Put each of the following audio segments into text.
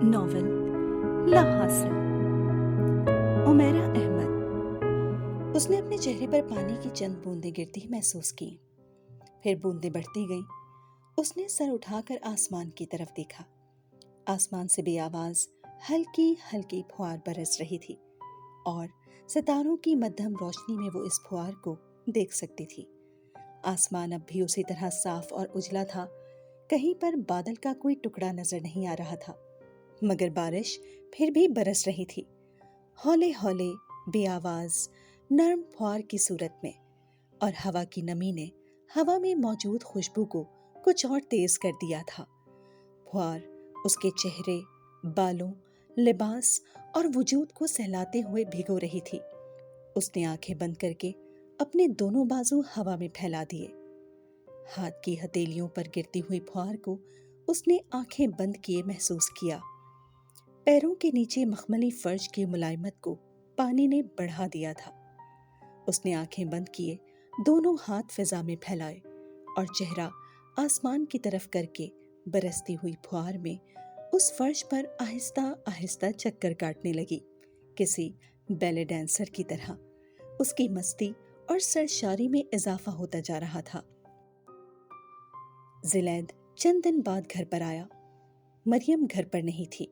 Novel لاحاصل، عمیرہ احمد۔ اس نے اپنے چہرے پر پانی کی چند بوندیں گرتی محسوس کی، پھر بوندیں بڑھتی گئیں۔ اس نے سر اٹھا کر آسمان کی طرف دیکھا۔ آسمان سے بے آواز ہلکی ہلکی پھوار برس رہی تھی اور ستاروں کی مدھم روشنی میں وہ اس پھوار کو دیکھ سکتی تھی۔ آسمان اب بھی اسی طرح صاف اور اجلا تھا، کہیں پر بادل کا کوئی ٹکڑا نظر نہیں آ رہا تھا، مگر بارش پھر بھی برس رہی تھی، ہولے ہولے، بے آواز، نرم پھوار کی صورت میں، اور ہوا کی نمی نے ہوا میں موجود خوشبو کو کچھ اور تیز کر دیا تھا۔ پھوار اس کے چہرے، بالوں، لباس اور وجود کو سہلاتے ہوئے بھگو رہی تھی۔ اس نے آنکھیں بند کر کے اپنے دونوں بازو ہوا میں پھیلا دیے۔ ہاتھ کی ہتھیلیوں پر گرتی ہوئی پھوار کو اس نے آنکھیں بند کیے محسوس کیا۔ پیروں کے نیچے مخملی فرش کی ملائمت کو پانی نے بڑھا دیا تھا۔ اس نے آنکھیں بند کیے، دونوں ہاتھ فضا میں پھیلائے اور چہرہ آسمان کی طرف کر کے برستی ہوئی پھوار میں اس فرش پر آہستہ آہستہ چکر کاٹنے لگی، کسی بیلے ڈانسر کی طرح۔ اس کی مستی اور سرشاری میں اضافہ ہوتا جا رہا تھا۔ زلید چند دن بعد گھر پر آیا۔ مریم گھر پر نہیں تھی۔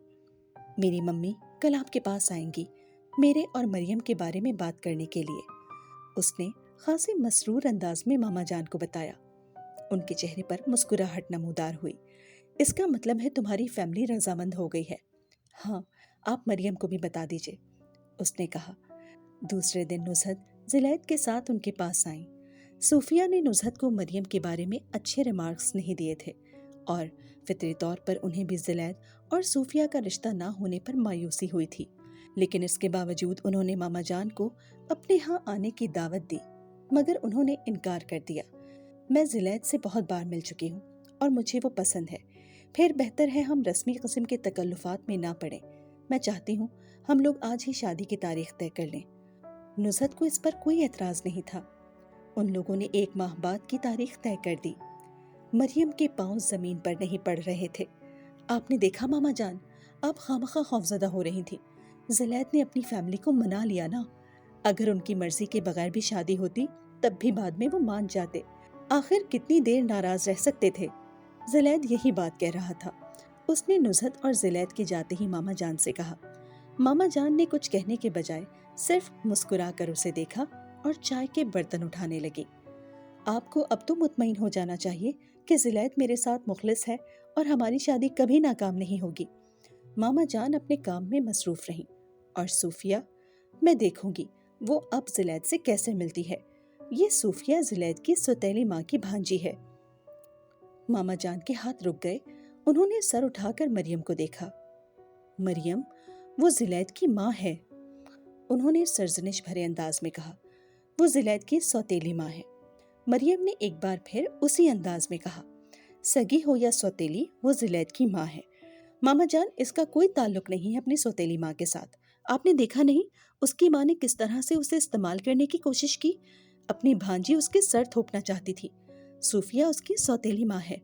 میری ممی کل آپ کے پاس آئیں گی، میرے اور مریم کے بارے میں بات کرنے کے لیے، اس نے خاصے مسرور انداز میں ماما جان کو بتایا۔ ان کے چہرے پر مسکراہٹ نمودار ہوئی۔ اس کا مطلب ہے تمہاری فیملی رضامند ہو گئی ہے۔ ہاں، آپ مریم کو بھی بتا دیجئے، اس نے کہا۔ دوسرے دن نزہت زلید کے ساتھ ان کے پاس آئیں۔ صوفیہ نے نزہت کو مریم کے بارے میں اچھے ریمارکس نہیں دیے تھے اور فطری طور پر انہیں بھی زلید اور صوفیہ کا رشتہ نہ ہونے پر مایوسی ہوئی تھی، لیکن اس کے باوجود انہوں نے ماما جان کو اپنے ہاں آنے کی دعوت دی، مگر انہوں نے انکار کر دیا۔ میں زلید سے بہت بار مل چکی ہوں اور مجھے وہ پسند ہے، پھر بہتر ہے ہم رسمی قسم کے تکلفات میں نہ پڑیں۔ میں چاہتی ہوں ہم لوگ آج ہی شادی کی تاریخ طے کر لیں۔ نزہت کو اس پر کوئی اعتراض نہیں تھا۔ ان لوگوں نے 1 ماہ بعد کی تاریخ طے کر دی۔ مریم کے پاؤں زمین پر نہیں پڑ رہے تھے۔ آپ نے دیکھا ماما جان، آپ خامخواہ خوفزدہ ہو رہی تھی۔ زلید نے اپنی فیملی کو منا لیا نا، اگر ان کی مرضی کے بغیر بھی شادی ہوتی تب بھی بعد میں وہ مان جاتے، آخر کتنی دیر ناراض رہ سکتے تھے۔ زلید یہی بات کہہ رہا تھا۔ اس نے نزہت اور زلید کے جاتے ہی ماما جان سے کہا۔ ماما جان نے کچھ کہنے کے بجائے صرف مسکرا کر اسے دیکھا اور چائے کے برتن اٹھانے لگی۔ آپ کو اب تو مطمئن ہو جانا چاہیے کہ زلید میرے ساتھ مخلص ہے اور ہماری شادی کبھی ناکام نہیں ہوگی۔ ماما جان اپنے کام میں مصروف رہیں، اور صوفیہ، میں دیکھوں گی وہ اب زلید سے کیسے ملتی ہے۔ یہ صوفیہ زلید کی سوتیلی ماں کی بھانجی ہے۔ ماما جان کے ہاتھ رک گئے۔ انہوں نے سر اٹھا کر مریم کو دیکھا۔ مریم، وہ زلید کی ماں ہے، انہوں نے سرزنش بھرے انداز میں کہا۔ وہ زلید کی سوتیلی ماں ہے۔ مریم نے ایک بار پھر اسی انداز میں کہا۔ سگی ہو یا سوتیلی، وہ زلید کی ماں ہے۔ ماما جان، اس کا کوئی تعلق نہیں ہے اپنی سوتیلی ماں کے ساتھ۔ آپ نے دیکھا نہیں اس کی ماں نے کس طرح سے اسے استعمال کرنے کی کوشش کی؟ اپنی بھانجی اس کے سر تھوپنا چاہتی تھی۔ صوفیہ اس کی سوتیلی ماں ہے۔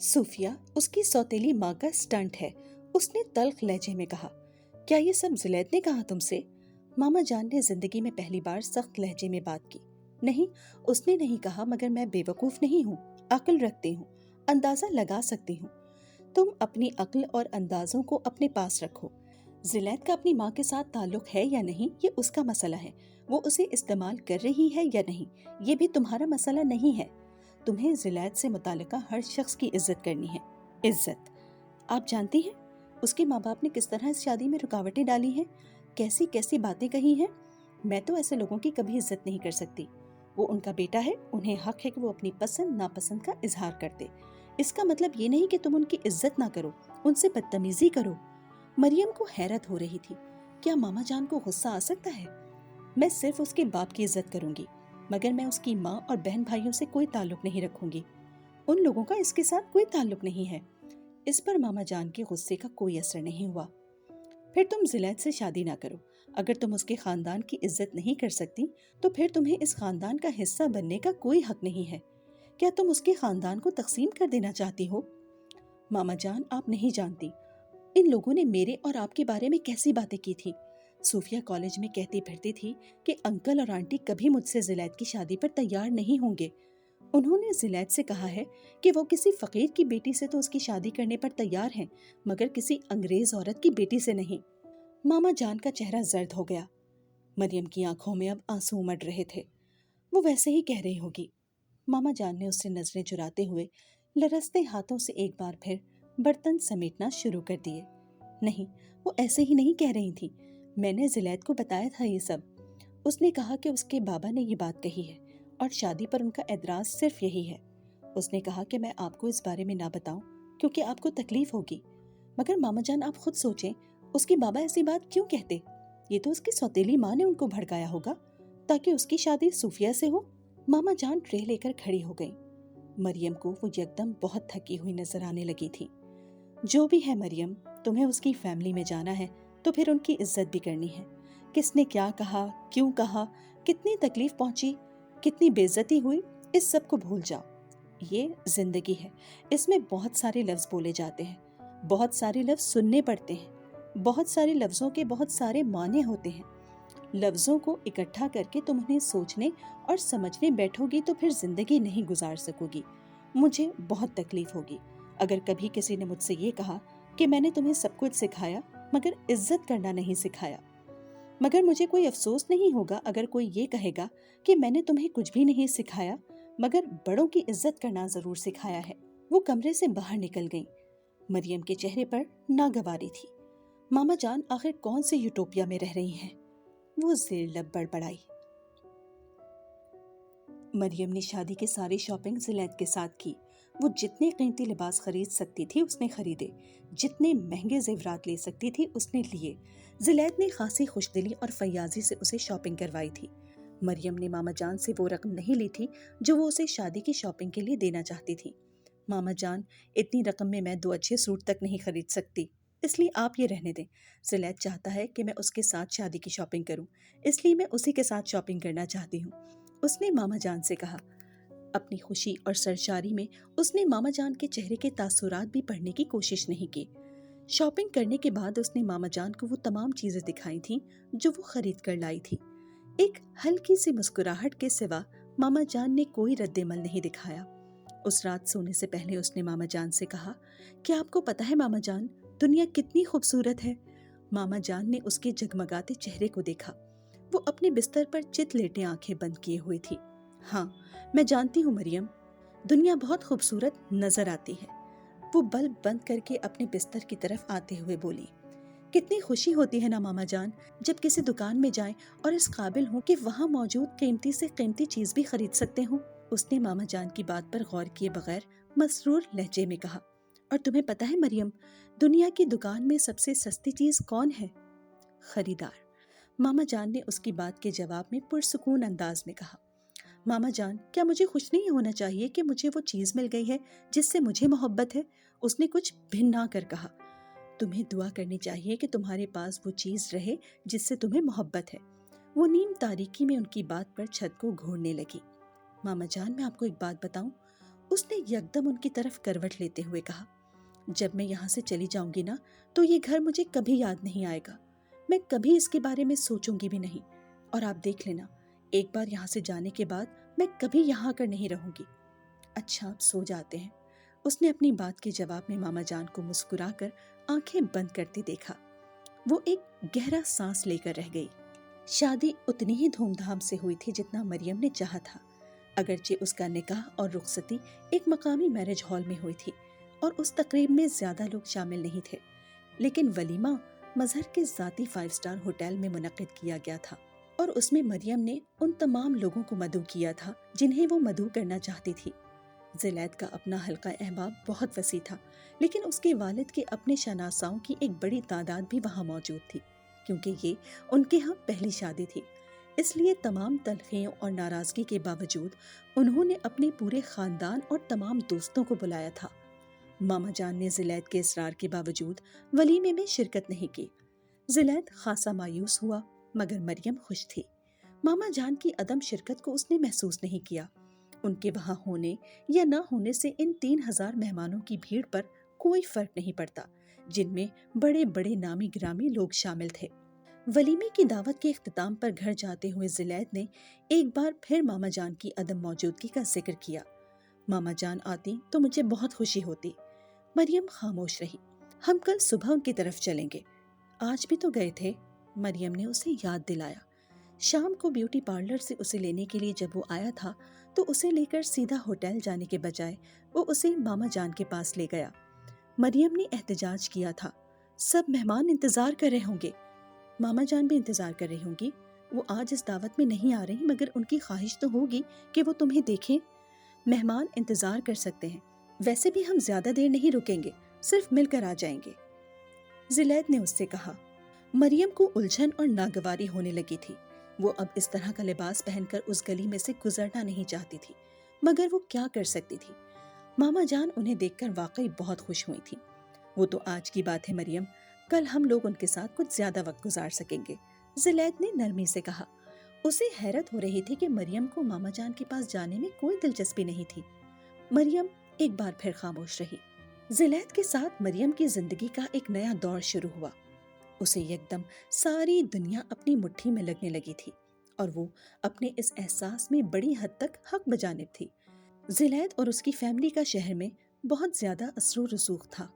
صوفیہ اس کی سوتیلی ماں کا سٹنٹ ہے، اس نے تلخ لہجے میں کہا۔ کیا یہ سب زلید نے کہا تم سے؟ ماما جان نے زندگی میں پہلی بار سخت لہجے میں بات کی۔ نہیں، اس نے نہیں کہا، مگر میں بے وقوف نہیں ہوں، عقل رکھتی ہوں، اندازہ لگا سکتی ہوں۔ تم اپنی عقل اور اندازوں کو اپنے پاس رکھو۔ زلید کا اپنی ماں کے ساتھ تعلق ہے یا نہیں، یہ اس کا مسئلہ ہے، وہ اسے استعمال کر رہی ہے یا نہیں، یہ بھی تمہارا مسئلہ نہیں ہے۔ تمہیں زلید سے متعلقہ ہر شخص کی عزت کرنی ہے۔ عزت؟ آپ جانتی ہیں اس کے ماں باپ نے کس طرح اس شادی میں رکاوٹیں ڈالی ہیں، کیسی کیسی باتیں کہی ہیں۔ میں تو ایسے لوگوں کی کبھی عزت نہیں کر سکتی۔ وہ ان کا بیٹا ہے، انہیں حق ہے کہ وہ اپنی پسند ناپسند کا اظہار کرتے۔ اس کا مطلب یہ نہیں کہ تم ان کی عزت نہ کرو، ان سے بدتمیزی کرو۔ مریم کو حیرت ہو رہی تھی، کیا ماما جان کو غصہ آ سکتا ہے؟ میں صرف اس کے باپ کی عزت کروں گی، مگر میں اس کی ماں اور بہن بھائیوں سے کوئی تعلق نہیں رکھوں گی۔ ان لوگوں کا اس کے ساتھ کوئی تعلق نہیں ہے۔ اس پر ماما جان کے غصے کا کوئی اثر نہیں ہوا۔ پھر تم زلید سے شادی نہ کرو۔ اگر تم اس کے خاندان کی عزت نہیں کر سکتی تو پھر تمہیں اس خاندان کا حصہ بننے کا کوئی حق نہیں ہے۔ کیا تم اس کے خاندان کو تقسیم کر دینا چاہتی ہو؟ ماما جان، آپ نہیں جانتی، ان لوگوں نے میرے اور آپ کے بارے میں کیسی باتیں کی تھی؟ صوفیہ کالج میں کہتی پھرتی تھی کہ انکل اور آنٹی کبھی مجھ سے زلید کی شادی پر تیار نہیں ہوں گے۔ انہوں نے زلید سے کہا ہے کہ وہ کسی فقیر کی بیٹی سے تو اس کی شادی کرنے پر تیار ہیں، مگر کسی انگریز عورت کی بیٹی سے نہیں۔ ماما جان کا چہرہ زرد ہو گیا۔ مریم کی آنکھوں میں اب آنسو امڑ رہے تھے۔ وہ ویسے ہی کہہ رہی ہوگی۔ ماما جان نے اس سے نظریں چراتے ہوئے لرزتے ہاتھوں سے ایک بار پھر برتن سمیٹنا شروع کر دیے۔ نہیں، وہ ایسے ہی نہیں کہہ رہی تھی، میں نے زلید کو بتایا تھا یہ سب۔ اس نے کہا کہ اس کے بابا نے یہ بات کہی ہے اور شادی پر ان کا اعتراض صرف یہی ہے۔ اس نے کہا کہ میں آپ کو اس بارے میں نہ بتاؤں کیونکہ آپ کو تکلیف ہوگی۔ مگر ماما جان آپ خود سوچیں، اس کے بابا ایسی بات کیوں کہتے؟ یہ تو اس کی سوتیلی ماں نے ان کو بھڑکایا ہوگا تاکہ اس کی شادی صوفیہ سے ہو۔ ماما جان ٹرے لے کر کھڑی ہو گئی۔ مریم کو وہ یکدم بہت تھکی ہوئی نظر آنے لگی تھی۔ جو بھی ہے مریم، تمہیں اس کی فیملی میں جانا ہے تو پھر ان کی عزت بھی کرنی ہے۔ کس نے کیا کہا، کیوں کہا، کتنی تکلیف پہنچی، کتنی بے عزتی ہوئی، اس سب کو بھول جاؤ۔ یہ زندگی ہے، اس میں بہت سارے لفظ بولے جاتے ہیں، بہت سارے لفظ سننے پڑتے ہیں، بہت سارے لفظوں کے بہت سارے معنی ہوتے ہیں۔ لفظوں کو اکٹھا کر کے تم انہیں سوچنے اور سمجھنے بیٹھو گی تو پھر زندگی نہیں گزار سکو گی۔ مجھے بہت تکلیف ہوگی اگر کبھی کسی نے مجھ سے یہ کہا کہ میں نے تمہیں سب کچھ سکھایا مگر عزت کرنا نہیں سکھایا۔ مگر مجھے کوئی افسوس نہیں ہوگا اگر کوئی یہ کہے گا کہ میں نے تمہیں کچھ بھی نہیں سکھایا مگر بڑوں کی عزت کرنا ضرور سکھایا ہے۔ وہ کمرے سے باہر نکل گئیں۔ مریم کے چہرے پر ناگواری تھی۔ ماما جان آخر کون سے یوٹوپیا میں رہ رہی ہیں؟ وہ زیر لب بڑبڑائی۔ مریم نے شادی کے ساری شاپنگ زلید کے ساتھ کی۔ وہ جتنے قیمتی لباس خرید سکتی تھی اس نے خریدے، جتنے مہنگے زیورات لے سکتی تھی اس نے لیے۔ زلید نے خاصی خوشدلی اور فیاضی سے اسے شاپنگ کروائی تھی۔ مریم نے ماما جان سے وہ رقم نہیں لی تھی جو وہ اسے شادی کی شاپنگ کے لیے دینا چاہتی تھی۔ ماما جان، اتنی رقم میں 2 اچھے سوٹ تک نہیں خرید سکتی، اس لیے آپ یہ رہنے دیں۔ زلید چاہتا ہے کہ میں اس کے ساتھ شادی کی شاپنگ کروں، اس لیے میں اسی کے ساتھ شاپنگ کرنا چاہتی ہوں، اس نے ماما جان سے کہا۔ اپنی خوشی اور سرشاری میں اس نے ماما جان کے چہرے کے تاثرات بھی پڑھنے کی کوشش نہیں کی۔ شاپنگ کرنے کے بعد اس نے ماما جان کو وہ تمام چیزیں دکھائی تھیں جو وہ خرید کر لائی تھی۔ ایک ہلکی سی مسکراہٹ کے سوا ماما جان نے کوئی رد عمل نہیں دکھایا۔ اس رات سونے سے پہلے اس نے ماما جان سے کہا، کیا آپ کو پتہ ہے ماما جان، دنیا کتنی خوبصورت ہے؟ ماما جان نے اس کے جگمگاتے چہرے کو دیکھا۔ وہ اپنے بستر پر چت لیٹے آنکھیں بند کیے ہوئے تھی۔ ہاں، میں جانتی ہوں مریم، دنیا بہت خوبصورت نظر آتی ہے۔ وہ بلب بند کر کے اپنے بستر کی طرف آتے ہوئے بولی۔ کتنی خوشی ہوتی ہے نا ماما جان جب کسی دکان میں جائیں اور اس قابل ہوں کہ وہاں موجود قیمتی سے قیمتی چیز بھی خرید سکتے ہوں۔ اس نے ماما جان کی بات پر غور کیے بغیر مسرور لہجے میں کہا، اور تمہیں پتہ ہے مریم، دنیا کی دکان میں سب سے سستی چیز کون ہے؟ خریدار۔ ماما جان نے اس کی بات کے جواب میں پرسکون انداز میں کہا، ماما جان، کیا مجھے خوش نہیں ہونا چاہیے کہ مجھے وہ چیز مل گئی ہے جس سے مجھے محبت ہے؟ اس نے کچھ بھنا کر کہا، تمہیں دعا کرنی چاہیے کہ تمہارے پاس وہ چیز رہے جس سے تمہیں محبت ہے۔ وہ نیم تاریکی میں ان کی بات پر چھت کو گھورنے لگی۔ ماما جان، میں آپ کو ایک بات بتاؤں؟ اس نے یکدم ان کی طرف کروٹ لیتے ہوئے کہا، جب میں یہاں سے چلی جاؤں گی نا تو یہ گھر مجھے کبھی یاد نہیں آئے گا، میں کبھی اس کے بارے میں سوچوں گی بھی نہیں، اور آپ دیکھ لینا، ایک بار یہاں سے جانے کے بعد میں کبھی یہاں کر نہیں رہوں گی۔ اچھا، آپ سو جاتے ہیں؟ اس نے اپنی بات کے جواب میں ماما جان کو مسکرا کر آنکھیں بند کرتے دیکھا۔ وہ ایک گہرا سانس لے کر رہ گئی۔ شادی اتنی ہی دھوم دھام سے ہوئی تھی جتنا مریم نے چاہا تھا، اگرچہ اس کا نکاح اور رخصتی ایک مقامی میرج ہال میں ہوئی تھی اور اس تقریب میں زیادہ لوگ شامل نہیں تھے، لیکن ولیمہ مظہر کے ذاتی 5 اسٹار ہوٹل میں منعقد کیا گیا تھا، اور اس میں مریم نے ان تمام لوگوں کو مدعو کیا تھا جنہیں وہ مدعو کرنا چاہتی تھی۔ زلید کا اپنا حلقہ احباب بہت وسیع تھا، لیکن اس کے والد کے اپنے شناساؤں کی ایک بڑی تعداد بھی وہاں موجود تھی، کیونکہ یہ ان کے ہاں پہلی شادی تھی۔ اس لیے تمام تلخیوں اور ناراضگی کے باوجود انہوں نے اپنے پورے خاندان اور تمام دوستوں کو بلایا تھا۔ ماما جان نے زلید کے اصرار کے باوجود ولیمے میں شرکت نہیں کی۔ زلید خاصا مایوس ہوا، مگر مریم خوش تھی۔ ماما جان کی عدم شرکت کو اس نے محسوس نہیں کیا۔ ان کے وہاں ہونے یا نہ ہونے سے ان 3000 مہمانوں کی بھیڑ پر کوئی فرق نہیں پڑتا، جن میں بڑے بڑے نامی گرامی لوگ شامل تھے۔ ولیمے کی دعوت کے اختتام پر گھر جاتے ہوئے زلیخا نے ایک بار پھر ماما جان کی عدم موجودگی کا ذکر کیا۔ ماما جان آتی تو مجھے بہت خوشی ہوتی۔ مریم خاموش رہی۔ ہم کل صبح ان کی طرف چلیں گے۔ آج بھی تو گئے تھے، مریم نے اسے یاد دلایا۔ شام کو بیوٹی پارلر سے اسے لینے کے لیے جب وہ آیا تھا تو اسے لے کر سیدھا ہوٹل جانے کے بجائے وہ اسے ماما جان کے پاس لے گیا۔ مریم نے احتجاج کیا تھا، سب مہمان انتظار کر رہے ہوں گے۔ ماما جان بھی انتظار کر رہی ہوں گی۔ وہ آج اس دعوت میں نہیں آ رہی، مگر ان کی خواہش تو ہوگی کہ وہ تمہیں دیکھیں۔ مہمان انتظار کر سکتے ہیں، ویسے بھی ہم زیادہ دیر نہیں رکیں گے، صرف مل کر آ جائیں گے، زلیخا نے اس سے کہا۔ مریم کو الجھن اور ناگواری ہونے لگی تھی۔ وہ اب اس طرح کا لباس پہن کر اس گلی میں سے گزرنا نہیں چاہتی تھی، مگر وہ کیا کر سکتی تھی؟ ماما جان انہیں دیکھ کر واقعی بہت خوش ہوئی تھی۔ وہ تو آج کی بات ہے مریم، کل ہم لوگ ان کے ساتھ کچھ زیادہ وقت گزار سکیں گے، زلیخا نے نرمی سے کہا۔ اسے حیرت ہو رہی تھی کہ مریم کو ماما جان کے پاس جانے میں کوئی دلچسپی نہیں تھی۔ مریم ایک بار پھر خاموش رہی۔ زلیخا کے ساتھ مریم کی زندگی کا ایک نیا دور شروع ہوا۔ اسے یکدم ساری دنیا اپنی مٹھی میں لگنے لگی تھی، اور وہ اپنے اس احساس میں بڑی حد تک حق بجانب تھی۔ زلیخا اور اس کی فیملی کا شہر میں بہت زیادہ اثر و رسوخ تھا۔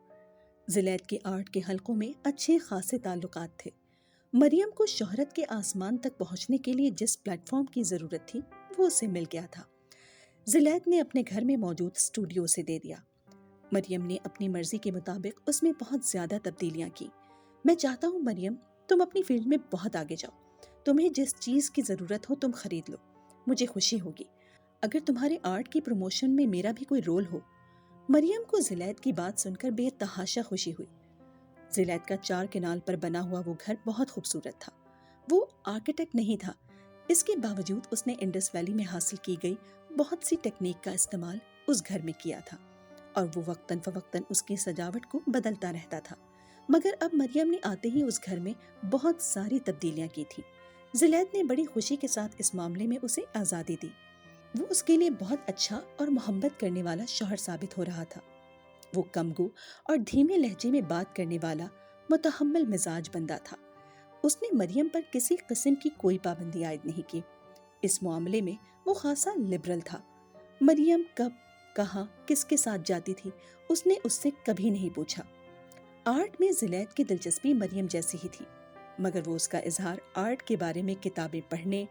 زلیخا کے آرٹ کے حلقوں میں اچھے خاصے تعلقات تھے۔ مریم کو شہرت کے آسمان تک پہنچنے کے لیے جس پلیٹ فارم کی ضرورت تھی وہ اسے مل گیا تھا۔ زلیخا نے اپنے گھر میں موجود اسٹوڈیو سے دے دیا۔ مریم نے اپنی مرضی کے مطابق اس میں بہت زیادہ تبدیلیاں کی۔ میں چاہتا ہوں مریم، تم اپنی فیلڈ میں بہت آگے جاؤ، تمہیں جس چیز کی ضرورت ہو تم خرید لو، مجھے خوشی ہوگی اگر تمہارے آرٹ کی پروموشن میں میرا بھی کوئی رول ہو۔ مریم کو زلیخا کی بات سن کر بے تحاشا خوشی ہوئی۔ زلیخا کا 4 کنال پر بنا ہوا وہ گھر بہت خوبصورت تھا۔ وہ آرکیٹیکٹ نہیں تھا، اس کے باوجود اس نے انڈس ویلی میں حاصل کی گئی بہت سی ٹیکنیک کا استعمال اس گھر میں کیا تھا، اور وہ وقتاً فوقتاً اس کی سجاوٹ کو بدلتا رہتا تھا۔ مگر اب مریم نے آتے ہی اس گھر میں بہت ساری تبدیلیاں کی تھی۔ زلیخا نے بڑی خوشی کے ساتھ اس معاملے میں اسے آزادی دی۔ وہ اس کے لیے بہت اچھا اور محبت کرنے والا شوہر ثابت ہو رہا تھا۔ وہ کم گو اور دھیمے لہجے میں بات کرنے والا متحمل مزاج بندہ تھا۔ اس نے مریم پر کسی قسم کی کوئی پابندی عائد نہیں کی۔ اس معاملے میں وہ خاصا لبرل تھا۔ مریم کب، کہاں، کس کے ساتھ جاتی تھی، اس نے اس سے کبھی نہیں پوچھا۔ آرٹ میں زلیخا کی دلچسپی مریم جیسی ہی تھی، مگر وہ اس کا اظہار آرٹ کے بارے میں کتابیں پڑھنے،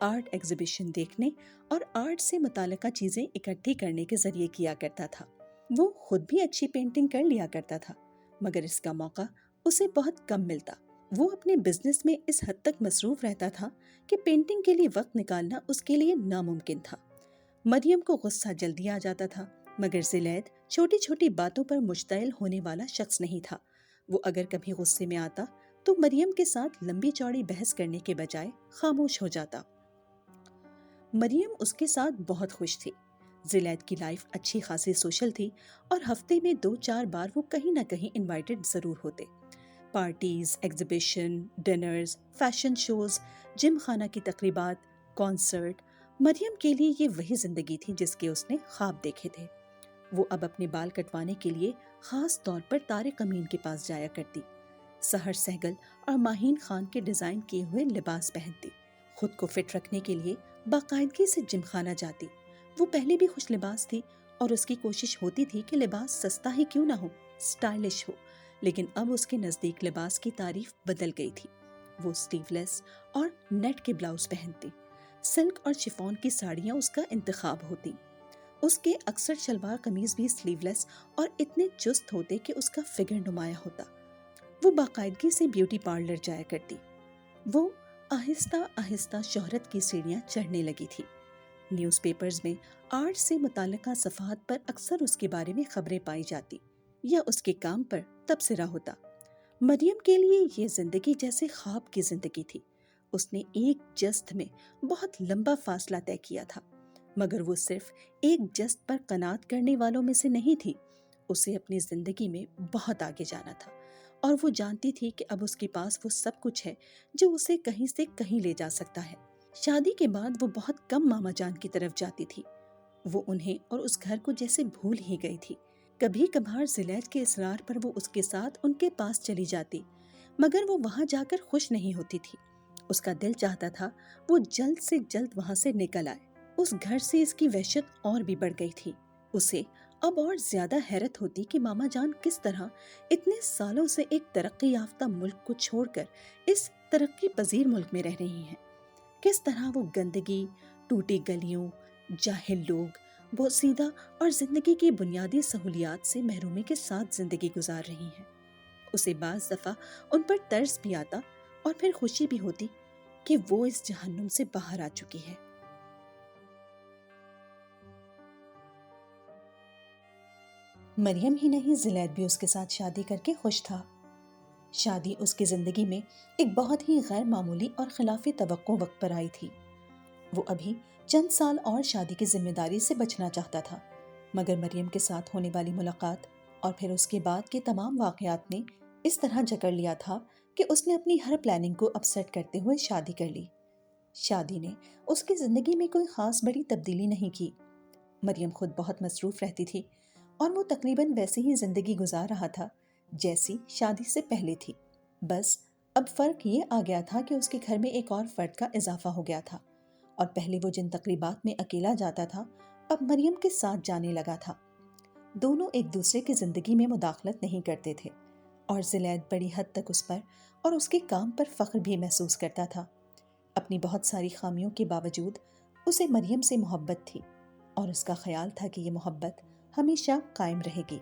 آرٹ ایگزیبیشن دیکھنے اور آرٹ سے متعلقہ چیزیں اکٹھی کرنے کے ذریعے کیا کرتا تھا۔ وہ خود بھی اچھی پینٹنگ کر لیا کرتا تھا، مگر اس کا موقع اسے بہت کم ملتا۔ وہ اپنے بزنس میں اس حد تک مصروف رہتا تھا کہ پینٹنگ کے لیے وقت نکالنا اس کے لیے ناممکن تھا۔ مریم کو غصہ جلدی آ جاتا تھا، مگر زلیخا چھوٹی چھوٹی باتوں پر مشتعل ہونے والا شخص نہیں تھا۔ وہ اگر کبھی غصے میں آتا تو مریم کے ساتھ لمبی چوڑی بحث کرنے کے بجائے خاموش ہو جاتا۔ مریم اس کے ساتھ بہت خوش تھی۔ زلیخا کی لائف اچھی خاصی سوشل تھی، اور ہفتے میں 2-4 بار وہ کہیں نہ کہیں انوائٹڈ ضرور ہوتے۔ Parties, exhibition, dinners, fashion shows, جم خانہ کی تقریبات، کانسرٹ۔ مریم کے لیے یہ وہی زندگی تھی جس کے اس نے خواب دیکھے تھے۔ وہ اب اپنے بال کٹوانے کے لیے خاص طور پر طارق امین کے پاس جایا کرتی، سحر سہگل اور ماہین خان کے ڈیزائن کیے ہوئے لباس پہنتی، خود کو فٹ رکھنے کے لیے باقاعدگی سے جم خانہ جاتی۔ وہ پہلے بھی خوش لباس تھی، اور اس کی کوشش ہوتی تھی کہ لباس سستا ہی کیوں نہ ہو، سٹائلش ہو، لیکن اب اس کے نزدیک لباس کی تعریف بدل گئی تھی۔ وہ سلیو لیس اور نیٹ کے بلاؤز پہنتی، سلک اور شفون کی ساڑیاں اس کا انتخاب ہوتی۔ اس کے اکثر شلوار قمیض بھی سلیو لیس اور اتنے چست ہوتے کہ اس کا فگر نمایاں ہوتا۔ وہ باقاعدگی سے بیوٹی پارلر جایا کرتی۔ وہ آہستہ آہستہ شہرت کی سیڑھیاں چڑھنے لگی تھی۔ نیوز پیپرز میں آرٹ سے متعلقہ صفحات پر اکثر اس کے بارے میں خبریں پائی جاتی یا اس کے کام پر تبصرہ ہوتا۔ مریم کے لیے یہ زندگی جیسے خواب کی زندگی تھی۔ اس نے ایک جست میں بہت لمبا فاصلہ طے کیا تھا، مگر وہ صرف ایک جست پر قناعت کرنے والوں میں سے نہیں تھی۔ اسے اپنی زندگی میں بہت آگے جانا تھا، اور وہ جانتی تھی کہ اب اس کے پاس وہ سب کچھ ہے جو اسے کہیں سے کہیں لے جا سکتا ہے۔ شادی کے بعد وہ بہت کم ماما جان کی طرف جاتی تھی۔ وہ انہیں اور اس گھر کو جیسے بھول ہی گئی تھی۔ کبھی کبھار زلیخا کے اصرار پر وہ اس کے ساتھ ان کے پاس چلی جاتی، مگر وہ وہاں جا کر خوش نہیں ہوتی تھی۔ اس کا دل چاہتا تھا وہ جلد سے جلد وہاں سے نکل آئے۔ اس گھر سے اس کی وحشت اور بھی بڑھ گئی تھی۔ اسے اب اور زیادہ حیرت ہوتی کہ ماما جان کس طرح اتنے سالوں سے ایک ترقی یافتہ ملک کو چھوڑ کر اس ترقی پذیر ملک میں رہ رہی ہیں۔ کس طرح وہ گندگی، ٹوٹی گلیوں، جاہل لوگ، بوسیدہ اور زندگی کی بنیادی سہولیات سے محرومی کے ساتھ زندگی گزار رہی ہیں۔ اسے بعض دفعہ ان پر ترس بھی آتا اور پھر خوشی بھی ہوتی کہ وہ اس جہنم سے باہر آ چکی ہے۔ مریم ہی نہیں، زلیخا بھی اس کے ساتھ شادی کر کے خوش تھا۔ شادی اس کی زندگی میں ایک بہت ہی غیر معمولی اور خلاف توقع وقت پر آئی تھی۔ وہ ابھی چند سال اور شادی کی ذمہ داری سے بچنا چاہتا تھا، مگر مریم کے ساتھ ہونے والی ملاقات اور پھر اس کے بعد کے تمام واقعات نے اس طرح جکڑ لیا تھا کہ اس نے اپنی ہر پلاننگ کو اپسیٹ کرتے ہوئے شادی کر لی۔ شادی نے اس کی زندگی میں کوئی خاص بڑی تبدیلی نہیں کی۔ مریم خود بہت مصروف رہتی تھی اور وہ تقریباً ویسی ہی زندگی گزار رہا تھا جیسی شادی سے پہلے تھی۔ بس اب فرق یہ آ گیا تھا کہ اس کے گھر میں ایک اور فرد کا اضافہ ہو گیا تھا، اور پہلے وہ جن تقریبات میں اکیلا جاتا تھا اب مریم کے ساتھ جانے لگا تھا۔ دونوں ایک دوسرے کی زندگی میں مداخلت نہیں کرتے تھے، اور زلیخا بڑی حد تک اس پر اور اس کے کام پر فخر بھی محسوس کرتا تھا۔ اپنی بہت ساری خامیوں کے باوجود اسے مریم سے محبت تھی، اور اس کا خیال تھا کہ یہ محبت ہمیشہ قائم رہے گی۔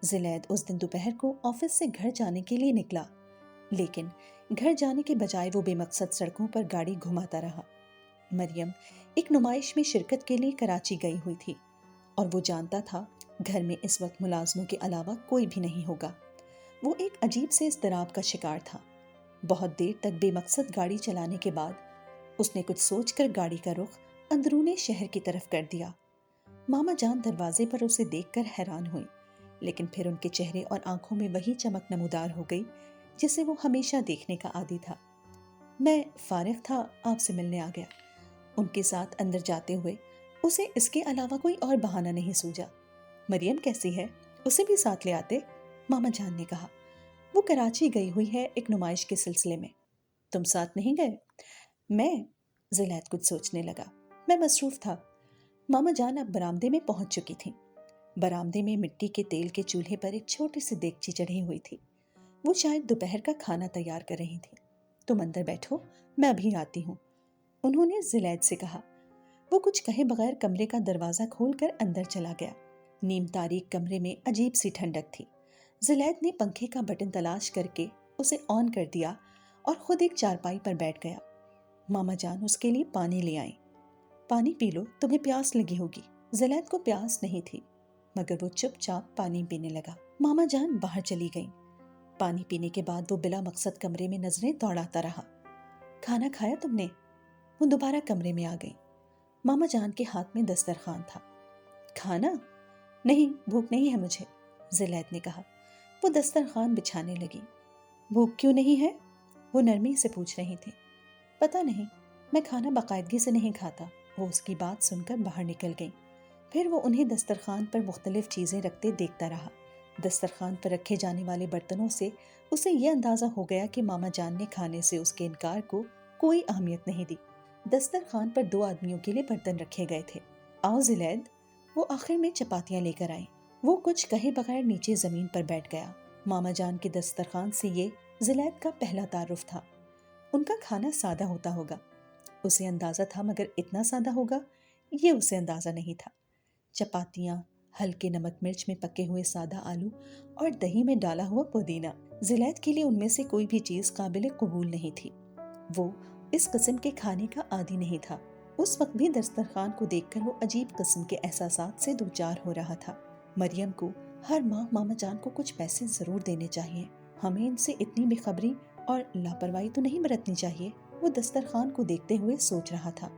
زلیخا اس دن دوپہر کو آفس سے گھر جانے کے لیے نکلا، لیکن گھر جانے کے بجائے وہ بے مقصد سڑکوں پر گاڑی گھماتا رہا۔ مریم ایک نمائش میں شرکت کے لیے کراچی گئی ہوئی تھی، اور وہ جانتا تھا گھر میں اس وقت ملازموں کے علاوہ کوئی بھی نہیں ہوگا۔ وہ ایک عجیب سے اضطراب کا شکار تھا۔ بہت دیر تک بے مقصد گاڑی چلانے کے بعد اس نے کچھ سوچ کر گاڑی کا رخ اندرون شہر کی طرف کر دیا۔ ماما جان دروازے پر اسے دیکھ کر حیران ہوئی، لیکن پھر ان کے چہرے اور آنکھوں میں وہی چمک نمودار ہو گئی جسے وہ ہمیشہ دیکھنے کا عادی تھا۔ میں فارغ تھا، آپ سے ملنے آ گیا۔ ان کے ساتھ اندر جاتے ہوئے اسے اس کے علاوہ کوئی اور بہانہ نہیں سوجا۔ مریم کیسی ہے؟ اسے بھی ساتھ لے آتے، ماما جان نے کہا۔ وہ کراچی گئی ہوئی ہے ایک نمائش کے سلسلے میں۔ تم ساتھ نہیں گئے؟ میں زلیخا کچھ سوچنے لگا۔ میں مصروف تھا۔ ماما جان اب برآمدے میں پہنچ چکی تھیں۔ برآمدے میں مٹی کے تیل کے چولہے پر ایک چھوٹی سی دیگچی چڑھی ہوئی تھی۔ وہ شاید دوپہر کا کھانا تیار کر رہی تھی۔ تم اندر بیٹھو، میں ابھی آتی ہوں، انہوں نے زلیخا سے کہا۔ وہ کچھ کہے بغیر کمرے کا دروازہ کھول کر اندر چلا گیا۔ نیم تاریک کمرے میں عجیب سی ٹھنڈک تھی۔ زلیخا نے پنکھے کا بٹن تلاش کر کے اسے آن کر دیا اور خود ایک چارپائی پر بیٹھ گیا۔ ماما جان اس کے لیے پانی لے آئیں۔ پانی پی لو، تمہیں پیاس لگی ہوگی۔ زلیخا کو پیاس نہیں تھی، مگر وہ چپ چاپ پانی پینے لگا۔ ماما جان باہر چلی گئیں۔ پانی پینے کے بعد وہ بلا مقصد کمرے میں نظریں دوڑاتا رہا۔ کھانا کھایا تم نے؟ وہ دوبارہ کمرے میں آ گئی۔ ماما جان کے ہاتھ میں دسترخوان تھا۔ کھانا؟ نہیں، بھوک نہیں ہے مجھے، زلیخا نے کہا۔ وہ دسترخوان بچھانے لگی۔ بھوک کیوں نہیں ہے؟ وہ نرمی سے پوچھ رہی تھی۔ پتہ نہیں، میں کھانا باقاعدگی سے نہیں کھاتا۔ وہ اس کی بات سن کر باہر نکل گئی۔ پھر وہ انہیں دسترخوان پر مختلف چیزیں رکھتے دیکھتا رہا۔ دسترخوان پر رکھے جانے والے برتنوں سے اسے یہ اندازہ ہو گیا کہ ماما جان نے کھانے سے اس کے انکار کو کوئی اہمیت نہیں دی۔ دسترخوان پر 2 آدمیوں کے لیے برتن رکھے گئے تھے۔ آؤ زلیخا، وہ آخر میں چپاتیاں لے کر آئیں۔ وہ کچھ کہے بغیر نیچے زمین پر بیٹھ گیا۔ ماما جان کے دسترخوان سے یہ زلیخا کا پہلا تعارف تھا۔ ان کا کھانا سادہ ہوتا ہوگا، اسے اندازہ تھا، مگر اتنا سادہ ہوگا یہ اسے اندازہ نہیں تھا۔ چپاتیاں، ہلکے نمک مرچ میں پکے ہوئے سادہ آلو اور دہی میں ڈالا ہوا پودینہ، زلیخا کے لیے ان میں سے کوئی بھی چیز قابل قبول نہیں تھی۔ وہ اس قسم کے کھانے کا عادی نہیں تھا۔ اس وقت بھی دسترخوان کو دیکھ کر وہ عجیب قسم کے احساسات سے دوچار ہو رہا تھا۔ مریم کو ہر ماہ ماما جان کو کچھ پیسے ضرور دینے چاہیے، ہمیں ان سے اتنی بے خبری اور لاپرواہی تو نہیں برتنی چاہیے، وہ دسترخوان کو دیکھتے ہوئے سوچ رہا تھا۔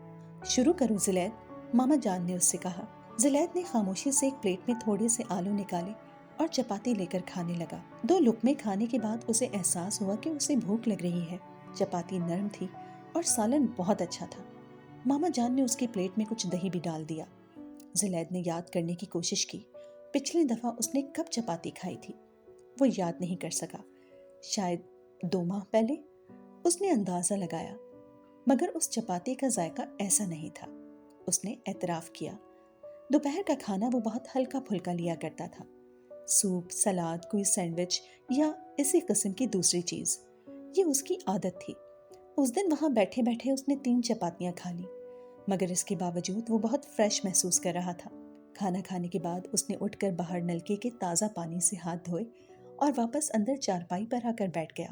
شروع کرو زلیخا، ماما جان نے اس سے کہا۔ زلیخا نے خاموشی سے ایک پلیٹ میں تھوڑے سے آلو نکالے اور چپاتی لے کر کھانے لگا۔ 2 لقمے کھانے کے بعد اسے احساس ہوا کہ اسے بھوک لگ رہی ہے۔ چپاتی نرم تھی اور سالن بہت اچھا تھا۔ ماما جان نے اس کی پلیٹ میں کچھ دہی بھی ڈال دیا۔ زلیخا نے یاد کرنے کی کوشش کی، پچھلی دفعہ اس نے کب چپاتی کھائی تھی وہ یاد نہیں کر سکا، شاید 2 ماہ پہلے۔ اس نے اندازہ لگایا، مگر اس چپاتی کا ذائقہ ایسا نہیں تھا۔ اس نے اعتراف کیا، دوپہر کا کھانا وہ بہت ہلکا پھلکا لیا کرتا تھا، سوپ، سلاد، کوئی سینڈوچ یا اسی قسم کی دوسری چیز۔ یہ اس کی عادت تھی۔ اس دن وہاں بیٹھے بیٹھے اس نے 3 چپاتیاں کھا لیں، مگر اس کے باوجود وہ بہت فریش محسوس کر رہا تھا۔ کھانا کھانے کے بعد اس نے اٹھ کر باہر نلکے کے تازہ پانی سے ہاتھ دھوئے اور واپس اندر چارپائی پر آ کر بیٹھ گیا۔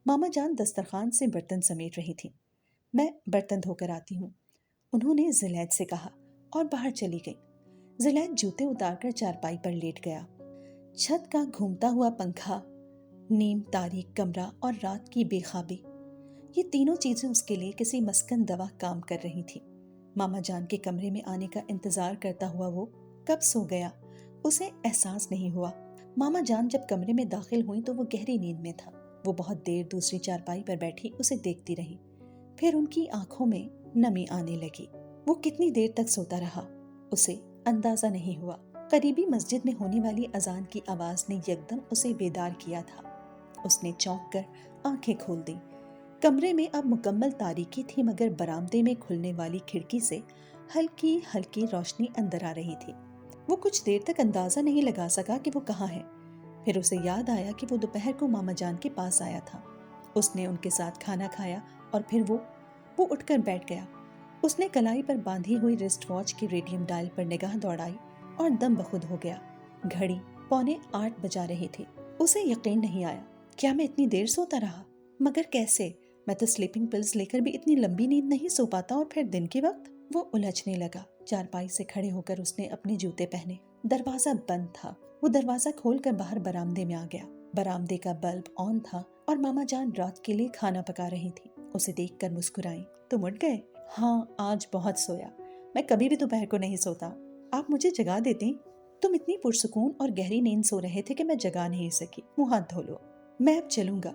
ماما جان دسترخوان سے برتن سمیٹ رہی تھیں۔ میں برتن دھو کر آتی ہوں، انہوں نے زلیخ سے کہا اور باہر چلی گئی۔ زلیخ جوتے اتار کر چارپائی پر لیٹ گیا۔ چھت کا گھومتا ہوا پنکھا، نیم تاریک کمرہ اور رات کی بے خوابی، یہ تینوں چیزیں اس کے لیے کسی مسکن دوا کام کر رہی تھی۔ ماما جان کے کمرے میں آنے کا انتظار کرتا ہوا وہ کب سو گیا اسے احساس نہیں ہوا۔ ماما جان جب کمرے میں داخل ہوئی تو وہ گہری نیند میں تھا۔ وہ بہت دیر دوسری چارپائی پر بیٹھی اسے دیکھتی رہی، پھر ان کی آنکھوں میں نمی آنے لگی۔ وہ کتنی دیر تک سوتا رہا اسے اندازہ نہیں ہوا۔ قریبی مسجد میں ہونے والی اذان کی آواز نے یکدم اسے بیدار کیا تھا۔ اس نے چونک کر آنکھیں کھول دیں۔ کمرے میں اب مکمل تاریکی تھی، مگر برآمدے میں کھلنے والی کھڑکی سے ہلکی ہلکی روشنی اندر آ رہی تھی۔ وہ کچھ دیر تک اندازہ نہیں لگا سکا کہ وہ کہاں ہے۔ پھر اسے یاد آیا کہ وہ دوپہر کو ماما جان کے پاس آیا تھا۔ اس نے ان کے ساتھ کھانا کھایا اور پھر وہ اٹھ کر بیٹھ گیا۔ اس نے کلائی پر باندھی ہوئی رسٹ واچ کی ریڈیم ڈائل پر نگاہ دوڑائی اور دم بخود ہو گیا۔ گھڑی 7:45 بجا رہی تھی۔ اسے یقین نہیں آیا، کیا میں اتنی دیر سوتا رہا؟ مگر کیسے؟ میں تو سلیپنگ پلز لے کر بھی اتنی لمبی نیند نہیں سو پاتا، اور پھر دن کے وقت؟ وہ الجھنے لگا۔ چارپائی سے کھڑے ہو کر اس نے اپنے جوتے پہنے۔ دروازہ بند تھا۔ وہ دروازہ کھول کر باہر برآمدے میں آ گیا۔ برآمدے کا بلب آن تھا اور ماما جان رات کے لیے کھانا پکا رہی تھی۔ اسے دیکھ کر مسکرائیں۔ تم اٹھ گئے؟ ہاں، آج بہت سویا۔ میں کبھی بھی دوپہر کو نہیں سوتا۔ آپ مجھے جگا دیتی؟ تم اتنی پرسکون اور گہری نیند سو رہے تھے کہ میں جگا نہیں سکی۔ منہ ہاتھ دھو لو، میں اب چلوں گا۔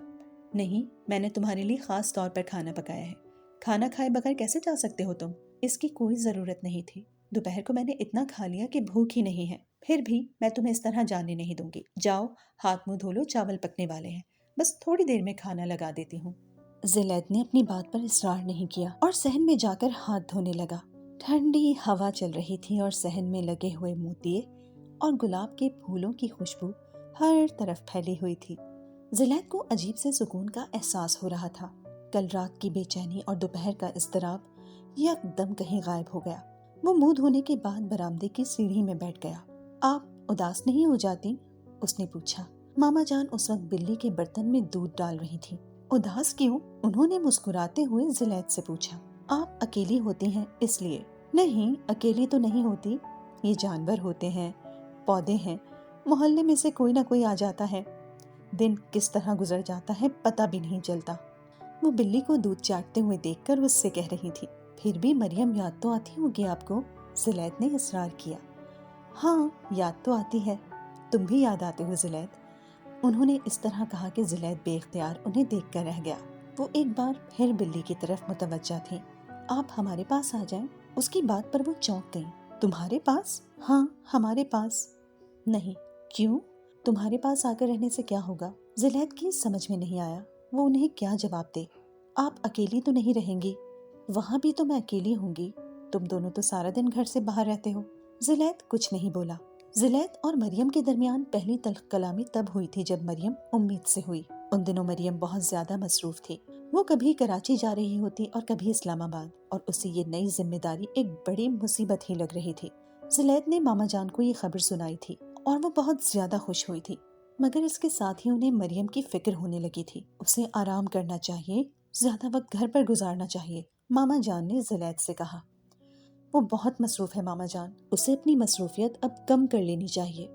نہیں، میں نے تمہارے لیے خاص طور پر کھانا پکایا ہے۔ کھانا کھائے بغیر کیسے جا سکتے ہو تم؟ اس کی کوئی ضرورت نہیں تھی۔ دوپہر کو میں نے اتنا کھا لیا کہ بھوک ہی نہیں ہے۔ پھر بھی میں تمہیں اس طرح جانے نہیں دوں گی۔ جاؤ، ہاتھ منہ دھو لو، چاول پکنے والے ہیں، بس تھوڑی دیر میں کھانا لگا دیتی ہوں۔ زلیخ نے اپنی بات پر اصرار نہیں کیا اور صحن میں جا کر ہاتھ دھونے لگا۔ ٹھنڈی ہوا چل رہی تھی اور صحن میں لگے ہوئے موتیے اور گلاب کے پھولوں کی خوشبو ہر طرف پھیلی ہوئی تھی۔ زلیخ کو عجیب سے سکون کا احساس ہو رہا تھا۔ کل رات کی بے چینی اور دوپہر کا اضطراب یکدم کہیں غائب ہو گیا۔ وہ منہ دھونے کے بعد برآمدے کی سیڑھی میں بیٹھ گیا۔ آپ اداس نہیں ہو جاتی؟ اس نے پوچھا۔ ماما جان اس وقت بلی کے برتن میں دودھ ڈال رہی تھی۔ اداس کیوں؟ انہوں نے مسکراتے ہوئے زلیخ سے پوچھا۔ آپ اکیلی ہوتی ہیں اس لیے؟ نہیں، اکیلی تو نہیں ہوتی، یہ جانور ہوتے ہیں، پودے ہیں، محلے میں سے کوئی نہ کوئی آ جاتا ہے۔ دن کس طرح گزر جاتا ہے پتہ بھی نہیں چلتا۔ وہ بلی کو دودھ چاٹتے ہوئے دیکھ کر اس سے کہہ رہی تھی۔ پھر بھی مریم یاد تو آتی ہوگی آپ کو؟ زلیخ نے اصرار کیا۔ ہاں، یاد تو آتی ہے، تم بھی یاد آتے ہو زلیخ۔ انہوں نے اس طرح کہا کہ زلیخ بے اختیار انہیں دیکھ کر رہ گیا۔ وہ ایک بار پھر بلی کی طرف متوجہ تھی۔ آپ ہمارے پاس آ جائیں۔ اس کی بات پر وہ چونک گئی۔ تمہارے پاس؟ ہاں، ہمارے پاس۔ نہیں، کیوں؟ تمہارے پاس آ کر رہنے سے کیا ہوگا؟ زلیخ کی سمجھ میں نہیں آیا وہ انہیں کیا جواب دے۔ آپ اکیلی تو نہیں رہیں گی؟ وہاں بھی تو میں اکیلی ہوں گی، تم دونوں تو سارا دن گھر سے باہر رہتے ہو۔ زلیخ کچھ نہیں بولا۔ زلیخ اور مریم کے درمیان پہلی تلخ کلامی تب ہوئی تھی جب مریم امید سے ہوئی۔ ان دنوں مریم بہت زیادہ مصروف تھی۔ وہ کبھی کراچی جا رہی ہوتی اور کبھی اسلام آباد، اور اسے یہ نئی ذمہ داری ایک بڑی مصیبت ہی لگ رہی تھی۔ زلیخ نے ماما جان کو یہ خبر سنائی تھی اور وہ بہت زیادہ خوش ہوئی تھی، مگر اس کے ساتھ ہی انہیں مریم کی فکر ہونے لگی تھی۔ اسے آرام کرنا چاہیے، زیادہ وقت گھر پر گزارنا چاہیے، ماما جان نے زلیخ سے کہا۔ وہ بہت مصروف ہے ماما جان، اسے اپنی مصروفیت اب کم کر لینی چاہیے۔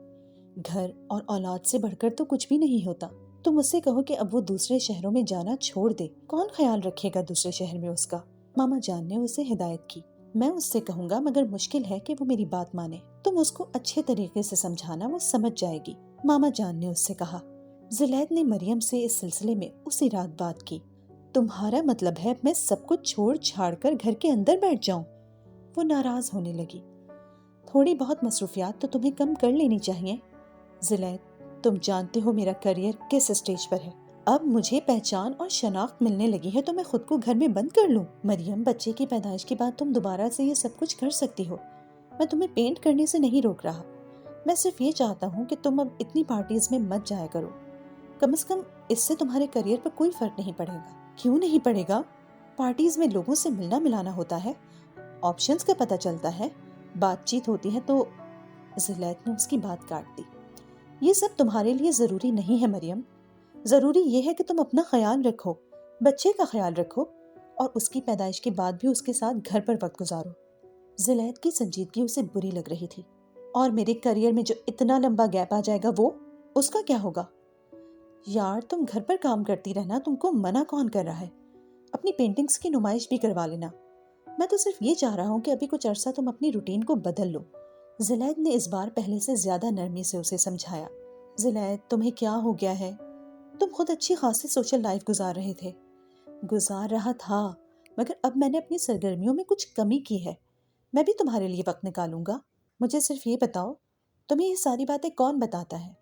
گھر اور اولاد سے بڑھ کر تو کچھ بھی نہیں ہوتا۔ تم اس سے کہو کہ اب وہ دوسرے شہروں میں جانا چھوڑ دے، کون خیال رکھے گا دوسرے شہر میں اس کا؟ ماما جان نے اسے ہدایت کی۔ میں اس سے کہوں گا، مگر مشکل ہے کہ وہ میری بات مانے۔ تم اس کو اچھے طریقے سے سمجھانا، وہ سمجھ جائے گی، ماما جان نے اس سے کہا۔ زلیخ نے مریم سے اس سلسلے میں اسی رات بات کی۔ تمہارا مطلب ہے میں سب کچھ چھوڑ چھاڑ کر گھر کے اندر بیٹھ جاؤں؟ وہ ناراض ہونے لگی۔ تھوڑی بہت مصروفیات تو تمہیں کم کر لینی چاہیے۔ زلید، تم جانتے ہو میرا کریئر کس اسٹیج پر ہے۔ اب مجھے پہچان اور شناخت ملنے لگی ہے تو میں خود کو گھر میں بند کر لوں؟ مریم، بچے کی پیدائش کے بعد تم دوبارہ سے یہ سب کچھ کر سکتی ہو۔ میں تمہیں پینٹ کرنے سے نہیں روک رہا، میں صرف یہ چاہتا ہوں کہ تم اب اتنی پارٹیز میں مت جایا کرو۔ کم از کم اس سے تمہارے کریئر پر کوئی فرق نہیں پڑے گا۔ کیوں نہیں پڑے گا؟ پارٹیز میں لوگوں سے ملنا ملانا ہوتا ہے، آپشنز کا پتہ چلتا ہے، بات چیت ہوتی ہے۔ تو زلیخا نے اس کی بات کاٹ دی۔ یہ سب تمہارے لیے ضروری نہیں ہے مریم، ضروری یہ ہے کہ تم اپنا خیال رکھو، بچے کا خیال رکھو، اور اس کی پیدائش کے بعد بھی اس کے ساتھ گھر پر وقت گزارو۔ زلیخا کی سنجیدگی اسے بری لگ رہی تھی۔ اور میرے کریئر میں جو اتنا لمبا گیپ آ جائے گا وہ اس کا کیا ہوگا؟ یار، تم گھر پر کام کرتی رہنا، تم کو منع کون کر رہا ہے؟ اپنی پینٹنگز کی نمائش بھی کروا لینا۔ میں تو صرف یہ چاہ رہا ہوں کہ ابھی کچھ عرصہ تم اپنی روٹین کو بدل لو۔ زلیخا نے اس بار پہلے سے زیادہ نرمی سے اسے سمجھایا۔ زلیخا، تمہیں کیا ہو گیا ہے؟ تم خود اچھی خاصی سوشل لائف گزار رہے تھے۔ گزار رہا تھا، مگر اب میں نے اپنی سرگرمیوں میں کچھ کمی کی ہے۔ میں بھی تمہارے لیے وقت نکالوں گا۔ مجھے صرف یہ بتاؤ، تمہیں یہ ساری باتیں کون بتاتا ہے؟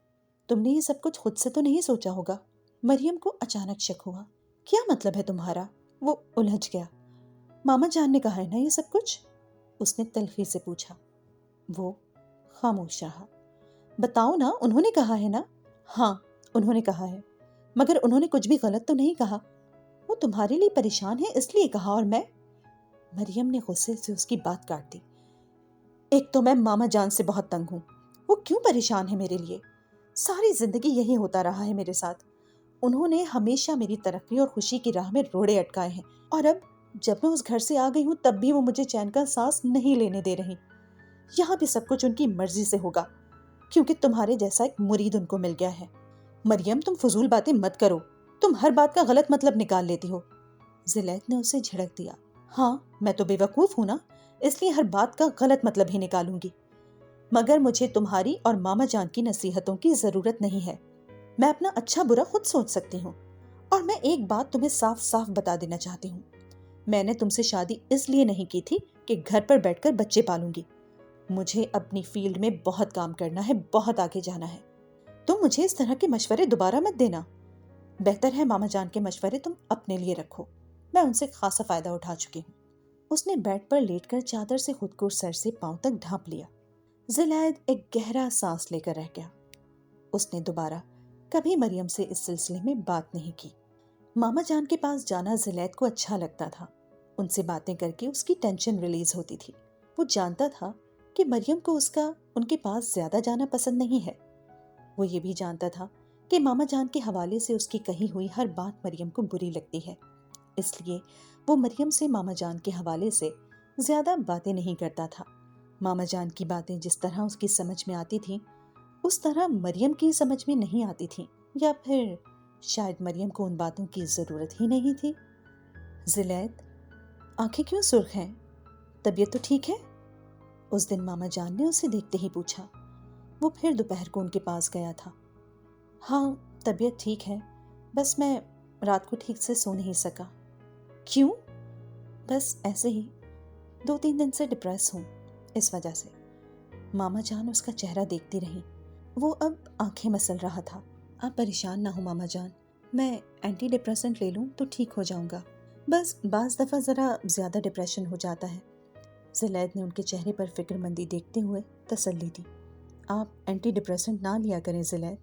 تم نے یہ سب کچھ خود سے تو نہیں سوچا ہوگا؟ مریم کو اچانک شک ہوا۔ کیا مطلب ہے تمہارا؟ وہ الجھ گیا۔ ماما جان نے کہا ہے نا یہ سب کچھ؟ اس نے تلخی سے پوچھا۔ وہ خاموش رہا۔ بتاؤ نا، انہوں نے کہا ہے نا؟ ہاں، انہوں نے کہا ہے، مگر انہوں نے کچھ بھی غلط تو نہیں کہا۔ وہ تمہارے لیے پریشان ہے اس لیے کہا، اور میں؟ مریم نے غصے سے اس کی بات کاٹ دی۔ ایک تو میں ماما جان سے بہت تنگ ہوں، وہ کیوں پریشان ہے میرے لیے؟ ساری زندگی یہی ہوتا رہا ہے میرے ساتھ۔ انہوں نے ہمیشہ میری ترقی اور خوشی کی راہ میں روڑے اٹکائے ہیں، اور اب جب میں اس گھر سے آ گئی ہوں تب بھی وہ مجھے چین کا سانس نہیں لینے دے رہی۔ یہاں بھی سب کچھ ان کی مرضی سے ہوگا، کیونکہ تمہارے جیسا ایک مرید ان کو مل گیا ہے۔ مریم، تم فضول باتیں مت کرو، تم ہر بات کا غلط مطلب نکال لیتی ہو۔ زلیخا نے اسے جھڑک دیا۔ ہاں، میں تو بے وقوف ہوں نا، اس لیے ہر بات کا غلط مطلب ہی نکالوں گی، مگر مجھے تمہاری اور ماما جان کی نصیحتوں کی ضرورت نہیں ہے۔ میں اپنا اچھا برا خود سوچ سکتی ہوں، اور میں ایک بات تمہیں صاف صاف بتا دینا چاہتی ہوں۔ میں نے تم سے شادی اس لیے نہیں کی تھی کہ گھر پر بیٹھ کر بچے پالوں گی۔ مجھے اپنی فیلڈ میں بہت کام کرنا ہے، بہت آگے جانا ہے۔ تم مجھے اس طرح کے مشورے دوبارہ مت دینا۔ بہتر ہے ماما جان کے مشورے تم اپنے لیے رکھو، میں ان سے خاصا فائدہ اٹھا چکی ہوں۔ اس نے بیڈ پر لیٹ کر چادر سے خود کو سر سے پاؤں تک ڈھانپ لیا۔ زلیخا ایک گہرا سانس لے کر رہ گیا۔ اس نے دوبارہ کبھی مریم سے اس سلسلے میں بات نہیں کی۔ ماما جان کے پاس جانا زلیخا کو اچھا لگتا تھا۔ ان سے باتیں کر کے اس کی ٹینشن ریلیز ہوتی تھی۔ وہ جانتا تھا کہ مریم کو اس کا ان کے پاس زیادہ جانا پسند نہیں ہے۔ وہ یہ بھی جانتا تھا کہ ماما جان کے حوالے سے اس کی کہی ہوئی ہر بات مریم کو بری لگتی ہے، اس لیے وہ مریم سے ماما جان کے حوالے سے زیادہ باتیں نہیں کرتا تھا۔ ماما جان کی باتیں جس طرح اس کی سمجھ میں آتی تھیں، اس طرح مریم کی سمجھ میں نہیں آتی تھیں، یا پھر شاید مریم کو ان باتوں کی ضرورت ہی نہیں تھی۔ زلیخا، آنکھیں کیوں سرخ ہیں؟ طبیعت تو ٹھیک ہے؟ اس دن ماما جان نے اسے دیکھتے ہی پوچھا۔ وہ پھر دوپہر کو ان کے پاس گیا تھا۔ ہاں، طبیعت ٹھیک ہے، بس میں رات کو ٹھیک سے سو نہیں سکا۔ کیوں؟ بس ایسے ہی، 2-3 دن سے ڈپریس ہوں، اس وجہ سے۔ ماما جان اس کا چہرہ دیکھتی رہی۔ وہ اب آنکھیں مسل رہا تھا۔ آپ پریشان نہ ہو ماما جان، میں اینٹی ڈپریسنٹ لے لوں تو ٹھیک ہو جاؤں گا، بس بعض دفعہ ذرا زیادہ ڈپریشن ہو جاتا ہے۔ زلیخا نے ان کے چہرے پر فکر مندی دیکھتے ہوئے تسلی دی۔ آپ اینٹی ڈپریسنٹ نہ لیا کریں زلیخا،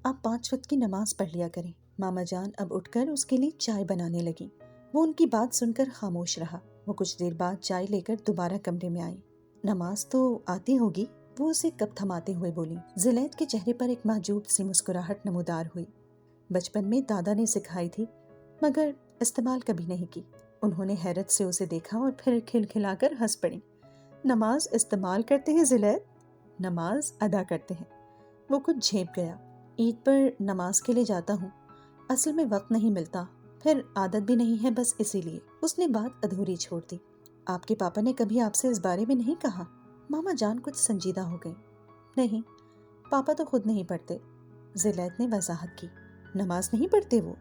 آپ 5 وقت کی نماز پڑھ لیا کریں۔ ماما جان اب اٹھ کر اس کے لیے چائے بنانے لگی۔ وہ ان کی بات سن کر خاموش رہا۔ وہ کچھ دیر بعد چائے لے کر دوبارہ کمرے میں آئی۔ نماز تو آتی ہوگی، وہ اسے کب تھماتے ہوئے بولی۔ زلیخا کے چہرے پر ایک معجوب سی مسکراہٹ نمودار ہوئی۔ بچپن میں دادا نے سکھائی تھی، مگر استعمال کبھی نہیں کی۔ انہوں نے حیرت سے اسے دیکھا اور پھر کھلکھلا کر ہنس پڑی۔ نماز استعمال کرتے ہیں زلیخا؟ نماز ادا کرتے ہیں۔ وہ کچھ جھیپ گیا۔ عید پر نماز کے لیے جاتا ہوں، اصل میں وقت نہیں ملتا، پھر عادت بھی نہیں ہے، بس اسی لیے۔ اس نے بات ادھوری چھوڑ دی۔ آپ کے پاپا نے کبھی آپ سے اس بارے میں نہیں کہا؟ ماما جان کچھ سنجیدہ ہو گئی۔ نہیں، پاپا تو خود نہیں پڑھتے، زلیخا نے وضاحت کی۔ نماز نہیں پڑھتے وہ؟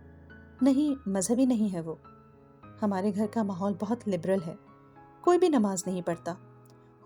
نہیں، مذہبی نہیں ہے وہ۔ ہمارے گھر کا ماحول بہت لبرل ہے، کوئی بھی نماز نہیں پڑھتا۔